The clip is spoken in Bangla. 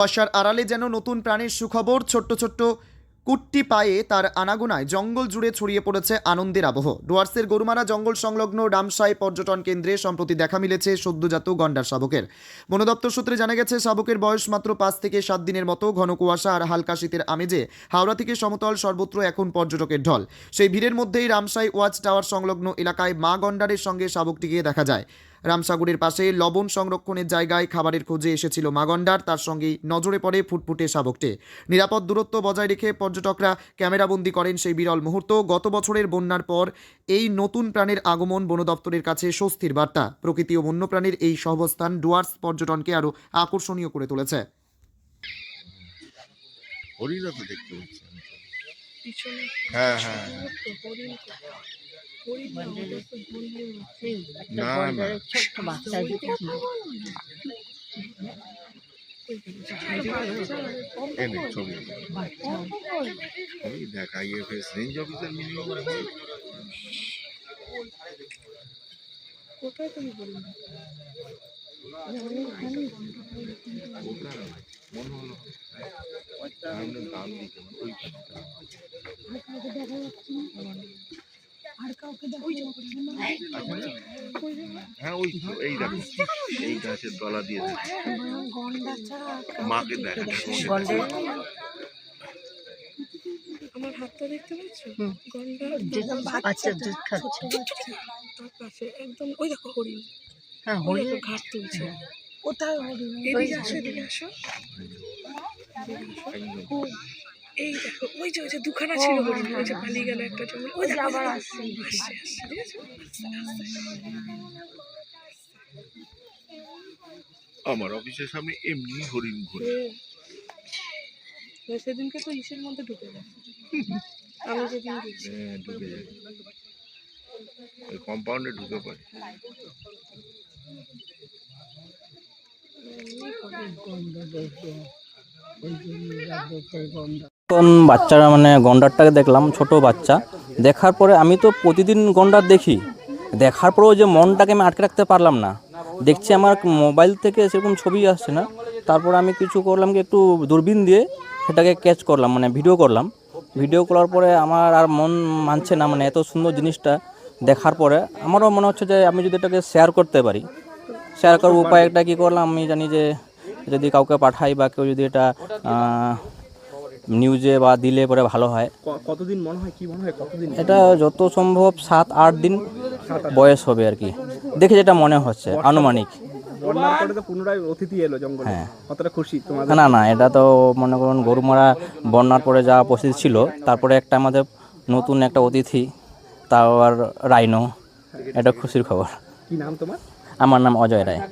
বর্ষার আড়ালে যেন নতুন প্রাণের সুখবর। ছোট্ট ছোট্ট কুট্টি পায়ে তার আনাগোনায় জঙ্গল জুড়ে ছড়িয়ে পড়েছে আনন্দের আবহ। ডুয়ার্সের গরুমারা জঙ্গল সংলগ্ন রামসাই পর্যটন কেন্দ্রে সম্প্রতি দেখা মিলেছে সদ্যজাত গন্ডার শাবকের। বন দপ্তর সূত্রে জানা গেছে, শাবকের বয়স মাত্র 5 থেকে 7 দিনের মতো। ঘন কুয়াশা আর হালকা শীতের আমেজে হাওড়া থেকে সমতল সর্বত্র এখন পর্যটকের ঢল। সেই ভিড়ের মধ্যেই রামসাই ওয়াচ টাওয়ার সংলগ্ন এলাকায় মা গন্ডারের সঙ্গে শাবকটিকে দেখা যায়। রামসাগরের পাশে লবণ সংরক্ষণের জায়গায় খাবারের খোঁজে এসেছিল মা গন্ডার। তার সঙ্গেই নজরে পড়ে ফুটফুটে শাবকটি। নিরাপদ দূরত্ব বজায় রেখে পর্যটকরা ক্যামেরাবন্দি করেন সেই বিরল মুহূর্ত। গত বছরের বন্যার পর এই নতুন প্রাণের আগমন বন দপ্তরের কাছে স্বস্তির বার্তা। প্রকৃতি ও বন্যপ্রাণীর এই সহবস্থান ডুয়ার্স পর্যটনকে আরও আকর্ষণীয় করে তুলেছে। হরিণও তো দেখতে পাচ্ছি আমি তো। পিছনে হ্যাঁ হ্যাঁ হরিণ হরিণ না, ওটা তো হরিণ নেই। না না ছোট্ট বাচ্চা দেখেছি। এনে ছবি ছবি দেখ আইএফএস রেঞ্জ অফিসার মিনিমাম কোথায় তুমি হরিণ? ওটা মনে হলো সামনে দাম দিকে ওই হ্যাঁ ওই তো, এই দেখো এই গাছের তলা দিয়ে মাকে দেখা আমার হাতটা দেখতে পাচ্ছ? গন্ডার বাচ্চা দুধ খাচ্ছে। তার পাশে একদম ওই দেখো হরিণ। হ্যাঁ, ওই হরিণ। দেখো ঘাট তুলছে। কোথায় হরিণ? এদিকে আসো, এদিকে আসো। একদম এই দেখো ওই যে দুখানা ছিল হরিণ, ওই যে পালিয়ে গেল একটা জঙ্গল। ওই দেখো আবার আসছে, আসছে। আসছে, দেখেছো? আমার অফিসের সামনে এমনি হরিণ ঘুরে সেদিনকে তো ইসের মধ্যে ঢুকে গেছে। আমি যেদিন গেছি ঢুকে যায় ওই কম্পাউন্ডে ঢুকে পড়ে। কোন বাচ্চারা মানে গন্ডারটাকে দেখলাম, ছোট বাচ্চা দেখার পরে আমি তো প্রতিদিন গন্ডার দেখি, দেখার পরেও যে মনটাকে আমি আটকে রাখতে পারলাম না। দেখছি আমার মোবাইল থেকে সেরকম ছবি আসছে না, তারপরে আমি কিছু করলাম কি একটু দূরবীন দিয়ে সেটাকে ক্যাচ করলাম, মানে ভিডিও করলাম। ভিডিও করার পরে আমার আর মন মানছে না, মানে এত সুন্দর জিনিসটা দেখার পরে আমারও মনে হচ্ছে যে আমি যদি এটাকে শেয়ার করতে পারি। শেয়ার করার উপায় একটা কী করলাম, আমি জানি যে যদি কাউকে পাঠাই বা কেউ যদি এটা নিউজে বা দিলে পরে ভালো হয়। কতদিন মনে হয়, কি মনে হয় কতদিন? এটা যত সম্ভব 7-8 দিন বয়স হবে আর কি, দেখে যেটা মনে হচ্ছে আনুমানিক। বন্যার পরে তো পুনরায় অতিথি এলো জঙ্গলে, হ্যাঁ। কতটা খুশি তোমাদের? না না, এটা তো মনে করুন গরুমারা বন্যার পরে যা পরিস্থিতি ছিল, তারপরে একটা আমাদের নতুন একটা অতিথি, তাও আর রাইনো, এটা খুশির খবর। কি নাম তোমার? আমার নাম অজয় রায়।